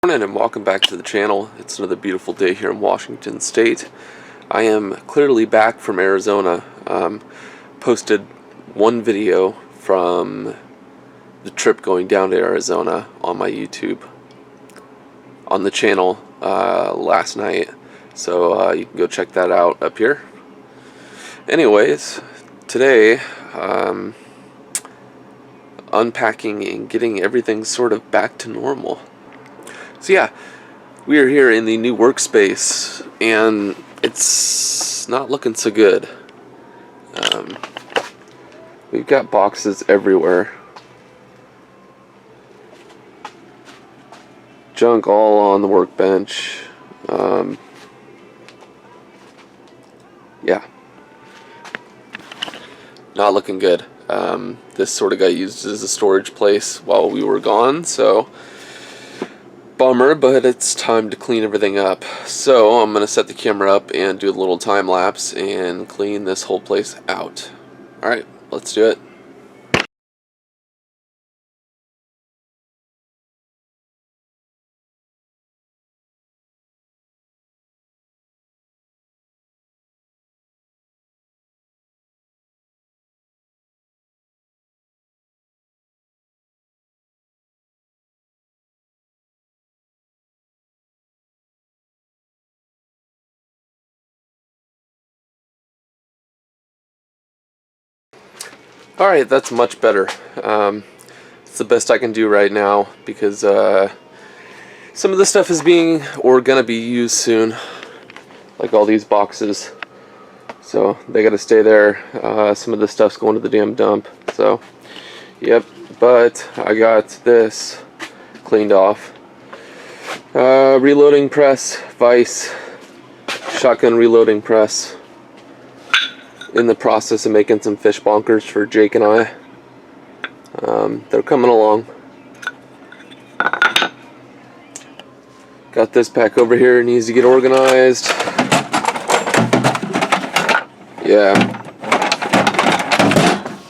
Morning and welcome back to the channel. It's another beautiful day here in Washington State. I am clearly back from Arizona. Posted one video from the trip going down to Arizona on my YouTube on the channel last night, so you can go check that out up here. Anyways, today unpacking and getting everything sort of back to normal. So yeah, we are here in the new workspace, and it's not looking so good. We've got boxes everywhere. Junk all on the workbench. Yeah. Not looking good. This sort of got used as a storage place while we were gone, so bummer, but it's time to clean everything up. So I'm going to set the camera up and do a little time lapse and clean this whole place out. Alright, let's do it. Alright, that's much better. It's the best I can do right now because some of the stuff is being or gonna be used soon, like all these boxes, so they gotta stay there. Some of the stuff's going to the damn dump, so yep. But I got this cleaned off. Reloading press, vise, shotgun reloading press. In the process of making some fish bonkers for Jake and I. They're coming along. Got this pack over here, needs to get organized. Yeah.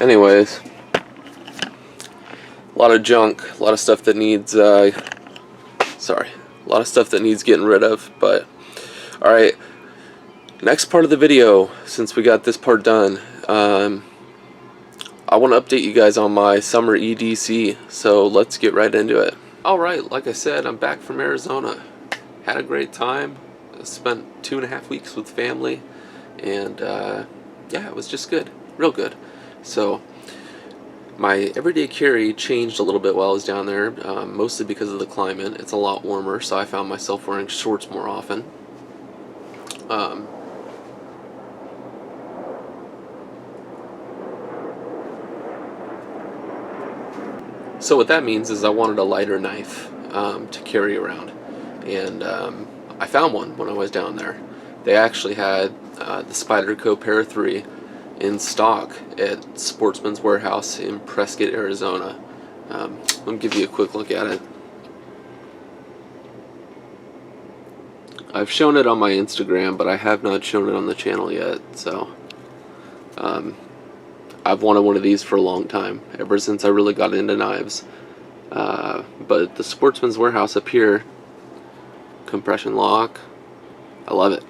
Anyways, a lot of junk, a lot of stuff that needs a lot of stuff that needs getting rid of. But alright, next part of the video, since we got this part done, I want to update you guys on my summer EDC, so let's get right into it. Alright, like I said, I'm back from Arizona. Had a great time. I spent 2.5 weeks with family, and yeah, it was just good. Real good. So, my everyday carry changed a little bit while I was down there, mostly because of the climate. It's a lot warmer, so I found myself wearing shorts more often. So what that means is I wanted a lighter knife to carry around, and I found one when I was down there. They actually had the Spyderco Para 3 in stock at Sportsman's Warehouse in Prescott, Arizona. Let me give you a quick look at it. I've shown it on my Instagram, but I have not shown it on the channel yet, so I've wanted one of these for a long time, ever since I really got into knives. But the Sportsman's Warehouse up here, compression lock, I love it.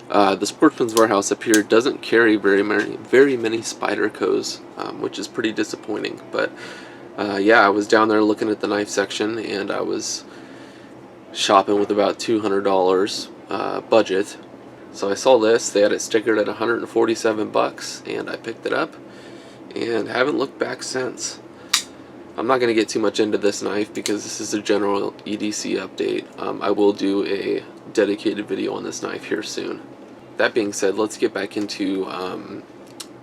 The Sportsman's Warehouse up here doesn't carry very many Spydercos, which is pretty disappointing. But yeah, I was down there looking at the knife section, and I was shopping with about $200 budget. So I saw this. They had it stickered at 147 bucks, and I picked it up and haven't looked back since. I'm not going to get too much into this knife because this is a general EDC update. I will do a dedicated video on this knife here soon. That being said, let's get back into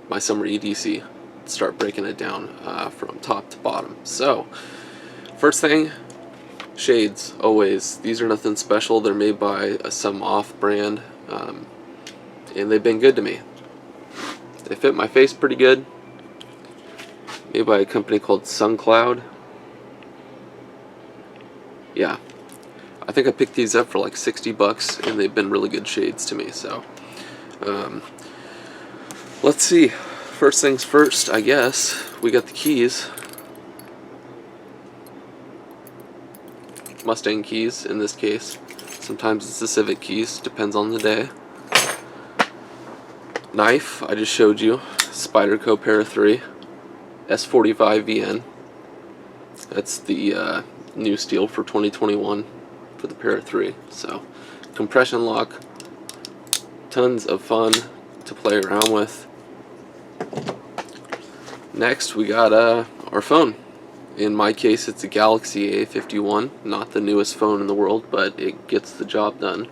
my summer EDC. Start breaking it down from top to bottom. So, first thing, shades, always. These are nothing special. They're made by some off brand, and they've been good to me. They fit my face pretty good. Made by a company called SunCloud. Yeah, I think I picked these up for like 60 bucks, and they've been really good shades to me. So let's see. First things first, I guess. We got the keys. Mustang keys in this case. Sometimes it's the Civic keys, depends on the day. Knife, I just showed you, Spyderco Para 3, S45VN. That's the new steel for 2021 for the Para 3. So, compression lock, tons of fun to play around with. Next, we got our phone. In my case, it's a Galaxy A51, not the newest phone in the world, but it gets the job done.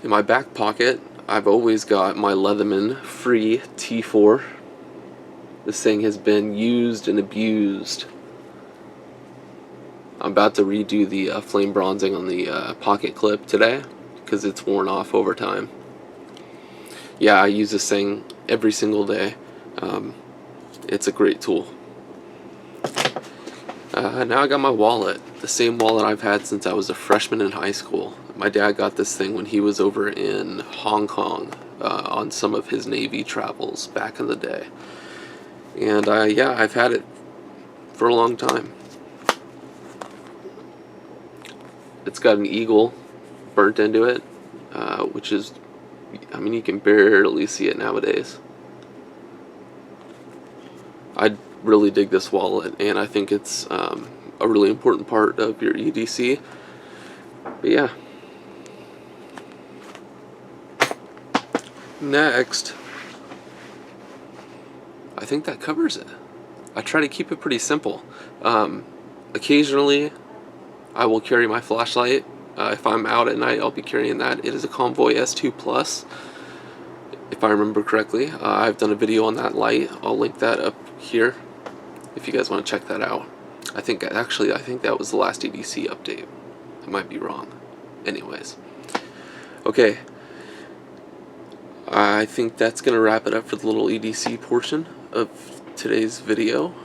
In my back pocket, I've always got my Leatherman Free T4. This thing has been used and abused. I'm about to redo the flame bronzing on the pocket clip today because it's worn off over time. Yeah, I use this thing every single day. It's a great tool. Now I got my wallet, the same wallet I've had since I was a freshman in high school. My dad got this thing when he was over in Hong Kong on some of his Navy travels back in the day. And yeah, I've had it for a long time. It's got an eagle burnt into it, which is, I mean, you can barely see it nowadays. I really dig this wallet, and I think it's a really important part of your EDC. But yeah. Next, I think that covers it. I try to keep it pretty simple. Occasionally, I will carry my flashlight. If I'm out at night, I'll be carrying that. It is a Convoy S2 Plus, if I remember correctly. I've done a video on that light. I'll link that up here if you guys want to check that out. I think that was the last EDC update. I might be wrong. Anyways. Okay. I think that's going to wrap it up for the little EDC portion of today's video.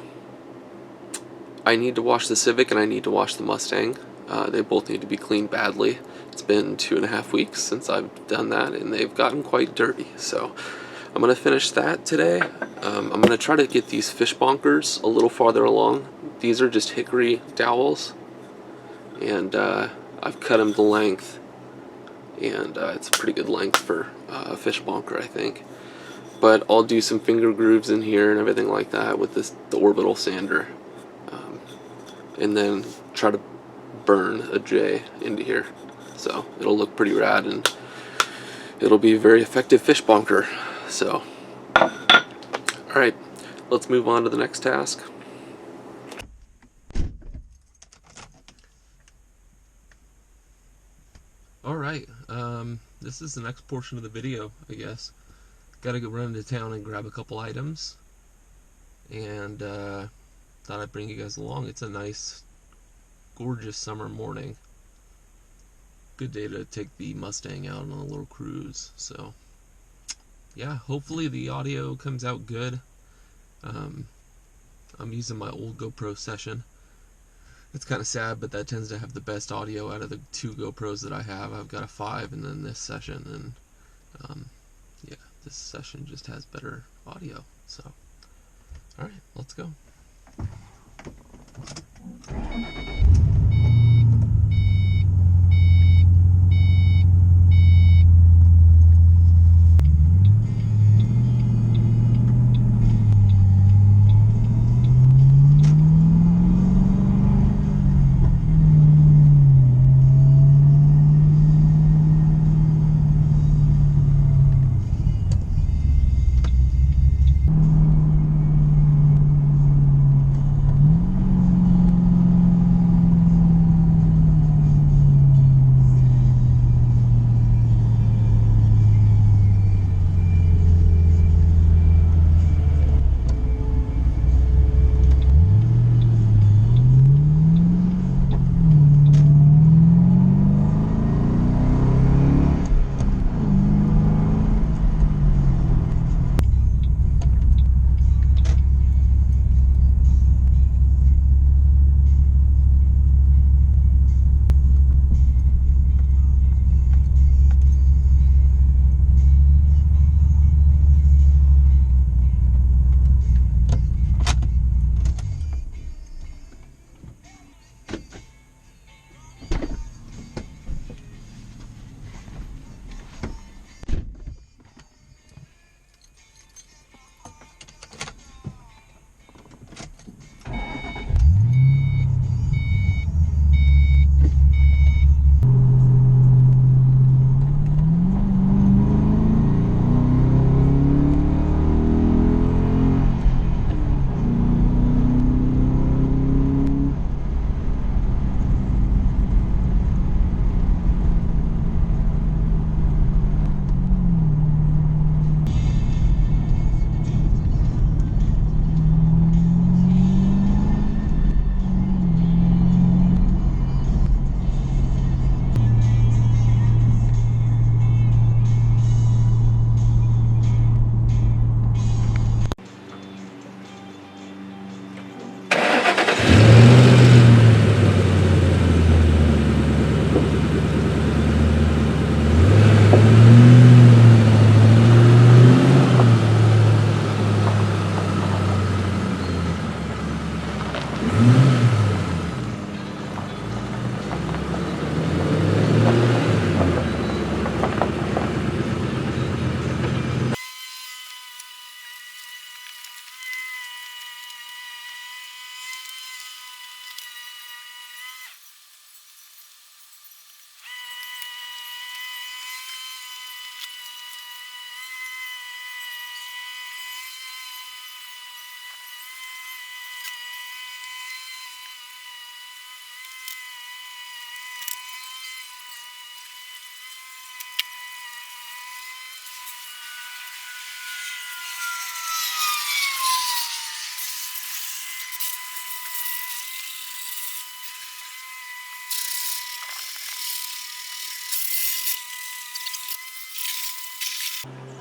I need to wash the Civic and I need to wash the Mustang. They both need to be cleaned badly. It's been 2.5 weeks since I've done that, and they've gotten quite dirty. So I'm going to finish that today. I'm going to try to get these fish bonkers a little farther along. These are just hickory dowels, and I've cut them to length, and it's a pretty good length for a fish bonker, I think. But I'll do some finger grooves in here and everything like that with the orbital sander, and then try to burn a J into here. So it'll look pretty rad, and it'll be a very effective fish bonker. So, alright, let's move on to the next task. Alright, this is the next portion of the video, I guess. Gotta go run into town and grab a couple items, and thought I'd bring you guys along. It's a nice, gorgeous summer morning. Good day to take the Mustang out on a little cruise. So yeah, hopefully the audio comes out good. I'm using my old GoPro Session. It's kind of sad, but that tends to have the best audio out of the 2 GoPros that I have. I've got a 5 and then this Session, and yeah, this Session just has better audio. So alright, let's go.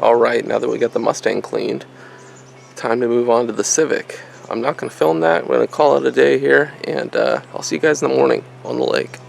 Alright, now that we got the Mustang cleaned, time to move on to the Civic. I'm not going to film that. We're going to call it a day here, and I'll see you guys in the morning on the lake.